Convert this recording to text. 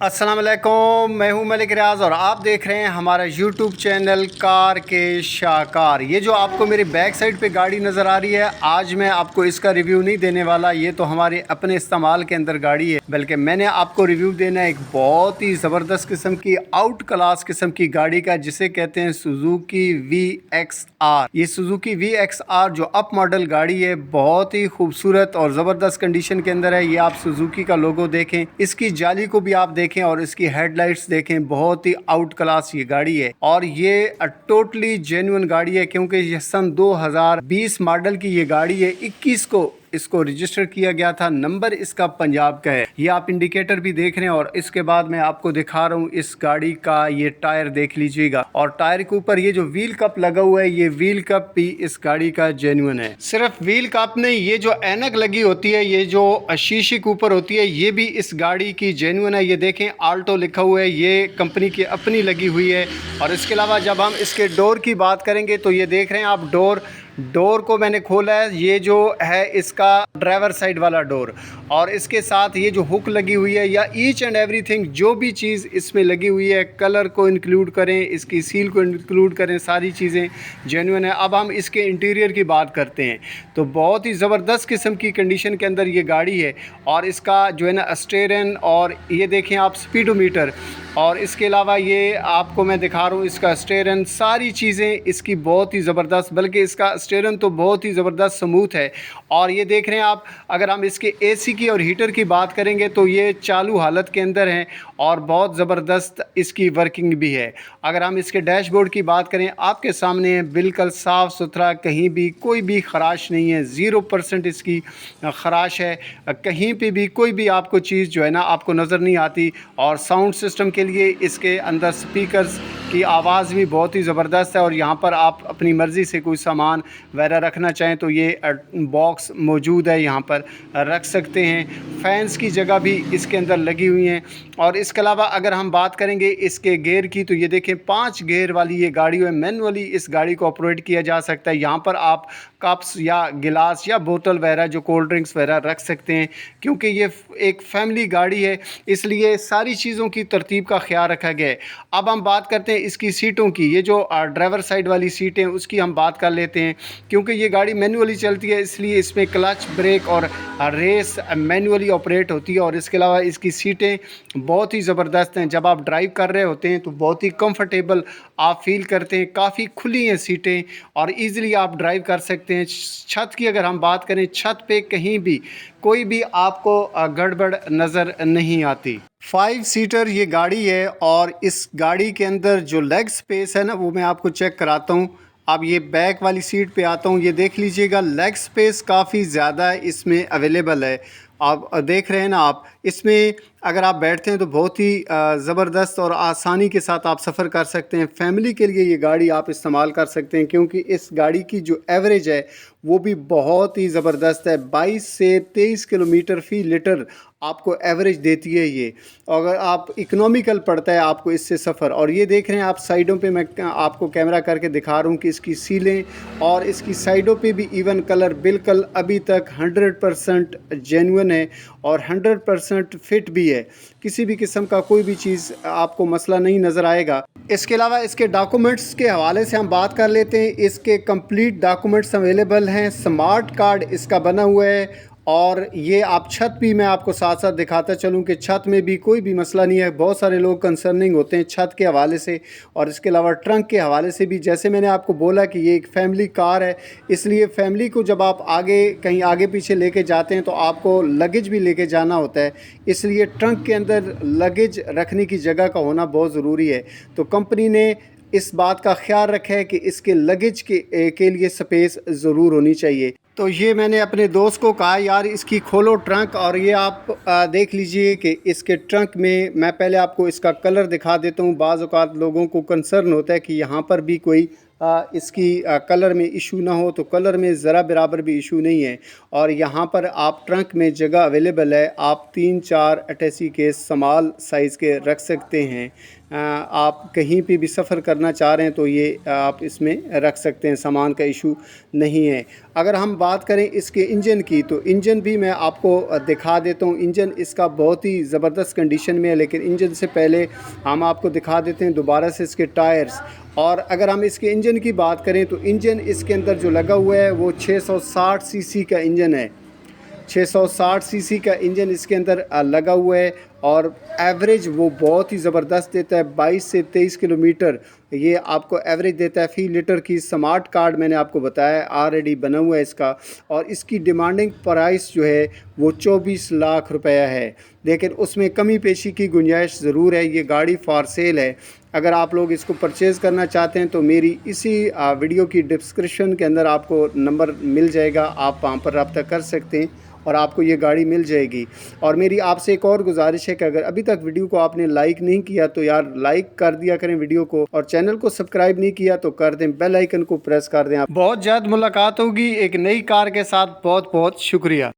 अस्सलाम वालेकुम, मैं हूं मलिक रियाज और आप देख रहे हैं हमारा यूट्यूब चैनल कार के शाहकार। ये जो आपको मेरी बैक साइड पे गाड़ी नज़र आ रही है, आज मैं आपको इसका रिव्यू नहीं देने वाला। ये तो हमारे अपने इस्तेमाल के अंदर गाड़ी है, बल्कि मैंने आपको रिव्यू देना है एक बहुत ही ज़बरदस्त किस्म की आउट क्लास किस्म की गाड़ी का, जिसे कहते हैं सुजुकी VXR। ये सुजुकी VXR जो अप मॉडल गाड़ी है, बहुत ही खूबसूरत और ज़बरदस्त कंडीशन के अंदर है। ये आप सुजुकी का लोगो देखें, इसकी जाली को भी आप देखें और इसकी हेडलाइट्स देखें, बहुत ही आउट क्लास ये गाड़ी है। और ये टोटली जेन्युइन गाड़ी है, क्योंकि ये सन 2020 मॉडल की ये गाड़ी है। 21 को इसको रजिस्टर किया गया था, नंबर इसका पंजाब का है। ये आप इंडिकेटर भी देख रहे हैं और इसके बाद मैं आपको दिखा रहा हूँ इस गाड़ी का ये टायर देख लीजिएगा। और टायर के ऊपर ये जो व्हील कप लगा हुआ है, ये व्हील कप भी इस गाड़ी का जेन्युइन है। सिर्फ व्हील कप नहीं, ये जो ऐनक लगी होती है, ये जो शीशे के ऊपर होती है, ये भी इस गाड़ी की जेन्युइन है। ये देखें, आल्टो लिखा हुआ है, ये कंपनी की अपनी लगी हुई है। और इसके अलावा जब हम इसके डोर की बात करेंगे तो ये देख रहे हैं आप, डोर को मैंने खोला है, ये जो है इसका ड्राइवर साइड वाला डोर। और इसके साथ ये जो हुक लगी हुई है, या ईच एंड एवरीथिंग जो भी चीज़ इसमें लगी हुई है, कलर को इंक्लूड करें, इसकी सील को इंक्लूड करें, सारी चीज़ें जेन्युइन है। अब हम इसके इंटीरियर की बात करते हैं तो बहुत ही ज़बरदस्त किस्म की कंडीशन के अंदर ये गाड़ी है। और इसका जो है ना स्टीयरिंग, और ये देखें आप स्पीडोमीटर, और इसके अलावा ये आपको मैं दिखा रहा हूँ इसका स्टीयरिंग, सारी चीज़ें इसकी बहुत ही ज़बरदस्त, बल्कि इसका स्टीयरिंग तो बहुत ही ज़बरदस्त स्मूथ है। और ये देख रहे हैं आप, अगर हम इसके एसी की और हीटर की बात करेंगे तो ये चालू हालत के अंदर हैं और बहुत ज़बरदस्त इसकी वर्किंग भी है। अगर हम इसके डैशबोर्ड की बात करें, आपके सामने है, बिल्कुल साफ़ सुथरा, कहीं भी कोई भी खराश नहीं है, 0% इसकी खराश है। कहीं पे भी कोई भी आपको चीज़ जो है ना आपको नज़र नहीं आती। और साउंड सिस्टम के लिए इसके अंदर स्पीकर्स की आवाज़ भी बहुत ही ज़बरदस्त है। और यहाँ पर आप अपनी मर्ज़ी से कोई सामान वगैरह रखना चाहें तो ये बॉक्स मौजूद है, यहाँ पर रख सकते हैं। फैंस की जगह भी इसके अंदर लगी हुई हैं। और इसके अलावा अगर हम बात करेंगे इसके गेयर की, तो ये देखें 5 गेयर वाली ये गाड़ी है। मैनुअली इस गाड़ी को ऑपरेट किया जा सकता है। यहाँ पर आप कप्स या गिलास या बोतल वगैरह जो कोल्ड ड्रिंक्स वगैरह रख सकते हैं, क्योंकि ये एक फैमिली गाड़ी है, इसलिए सारी चीज़ों की तरतीब का ख्याल रखा गया है। अब हम बात करते हैं इसकी सीटों की। ये जो ड्राइवर साइड वाली सीटें, उसकी हम बात कर लेते हैं। क्योंकि ये गाड़ी मैनुअली चलती है, इसलिए इसमें क्लच, ब्रेक और रेस मैनुअली ऑपरेट होती है। और इसके अलावा इसकी सीटें बहुत ही ज़बरदस्त हैं। जब आप ड्राइव कर रहे होते हैं तो बहुत ही कंफर्टेबल आप फील करते हैं, काफ़ी खुली हैं सीटें और ईज़िली आप ड्राइव कर सकते हैं। छत की अगर हम बात करें, छत पे कहीं भी कोई भी आपको गड़बड़ नज़र नहीं आती। 5 सीटर ये गाड़ी है। और इस गाड़ी के अंदर जो लेग स्पेस है ना, वो मैं आपको चेक कराता हूँ। अब ये बैक वाली सीट पे आता हूँ, ये देख लीजिएगा, लेग स्पेस काफ़ी ज़्यादा इसमें अवेलेबल है। आप देख रहे हैं ना, आप इसमें अगर आप बैठते हैं तो बहुत ही ज़बरदस्त और आसानी के साथ आप सफ़र कर सकते हैं। फैमिली के लिए ये गाड़ी आप इस्तेमाल कर सकते हैं, क्योंकि इस गाड़ी की जो एवरेज है वो भी बहुत ही ज़बरदस्त है। 22 से 23 किलोमीटर फ़ी लीटर आपको एवरेज देती है ये। अगर आप इकोनॉमिकल पड़ता है आपको इससे सफ़र। और ये देख रहे हैं आप, साइडों पे मैं आपको कैमरा करके दिखा रहा हूँ कि इसकी सीलें और इसकी साइडों पे भी इवन कलर बिल्कुल अभी तक 100% जेन्युइन है और 100% फिट भी है। किसी भी किस्म का कोई भी चीज़ आपको मसला नहीं नज़र आएगा। इसके अलावा इसके डॉक्यूमेंट्स के हवाले से हम बात कर लेते हैं। इसके कंप्लीट डॉक्यूमेंट्स अवेलेबल हैं, स्मार्ट कार्ड इसका बना हुआ है। और ये आप छत भी मैं आपको साथ साथ दिखाता चलूँ कि छत में भी कोई भी मसला नहीं है। बहुत सारे लोग कंसर्निंग होते हैं छत के हवाले से और इसके अलावा ट्रंक के हवाले से भी। जैसे मैंने आपको बोला कि ये एक फैमिली कार है, इसलिए फैमिली को जब आप आगे कहीं आगे पीछे लेके जाते हैं तो आपको लगेज भी लेके जाना होता है, इसलिए ट्रंक के अंदर लगेज रखने की जगह का होना बहुत ज़रूरी है। तो कंपनी ने इस बात का ख्याल रखा है कि इसके लगेज के लिए स्पेस ज़रूर होनी चाहिए। तो ये मैंने अपने दोस्त को कहा, यार इसकी खोलो ट्रंक। और ये आप देख लीजिए कि इसके ट्रंक में, मैं पहले आपको इसका कलर दिखा देता हूँ। बाज़ औक़ात लोगों को कंसर्न होता है कि यहाँ पर भी कोई इसकी कलर में इशू ना हो, तो कलर में ज़रा बराबर भी इशू नहीं है। और यहाँ पर आप ट्रंक में जगह अवेलेबल है, आप 3-4 अटैची के स्मॉल साइज़ के रख सकते हैं। आप कहीं पे भी सफ़र करना चाह रहे हैं तो ये आप इसमें रख सकते हैं, सामान का इशू नहीं है। अगर हम बात करें इसके इंजन की, तो इंजन भी मैं आपको दिखा देता हूँ। इंजन इसका बहुत ही ज़बरदस्त कंडीशन में है, लेकिन इंजन से पहले हम आपको दिखा देते हैं दोबारा से इसके टायर्स। और अगर हम इसके इंजन की बात करें तो इंजन इसके अंदर जो लगा हुआ है वो 660 सीसी का इंजन है। 660 सीसी का इंजन इसके अंदर लगा हुआ है और एवरेज वो बहुत ही ज़बरदस्त देता है, 22 से 23 किलोमीटर ये आपको एवरेज देता है फ़ी लीटर की। स्मार्ट कार्ड मैंने आपको बताया ऑलरेडी बना हुआ है इसका, और इसकी डिमांडिंग प्राइस जो है वो 24 लाख रुपया है, लेकिन उसमें कमी पेशी की गुंजाइश ज़रूर है। ये गाड़ी फॉर सेल है। अगर आप लोग इसको परचेज़ करना चाहते हैं तो मेरी इसी वीडियो की डिस्क्रिप्शन के अंदर आपको नंबर मिल जाएगा, आप वहाँ पर रब्ता कर सकते हैं और आपको ये गाड़ी मिल जाएगी। और मेरी आपसे एक और गुजारिश है कि अगर अभी तक वीडियो को आपने लाइक नहीं किया तो यार लाइक कर दिया करें वीडियो को, और चैनल को सब्सक्राइब नहीं किया तो कर दें, बेल आइकन को प्रेस कर दें। बहुत जल्द मुलाकात होगी एक नई कार के साथ। बहुत बहुत शुक्रिया।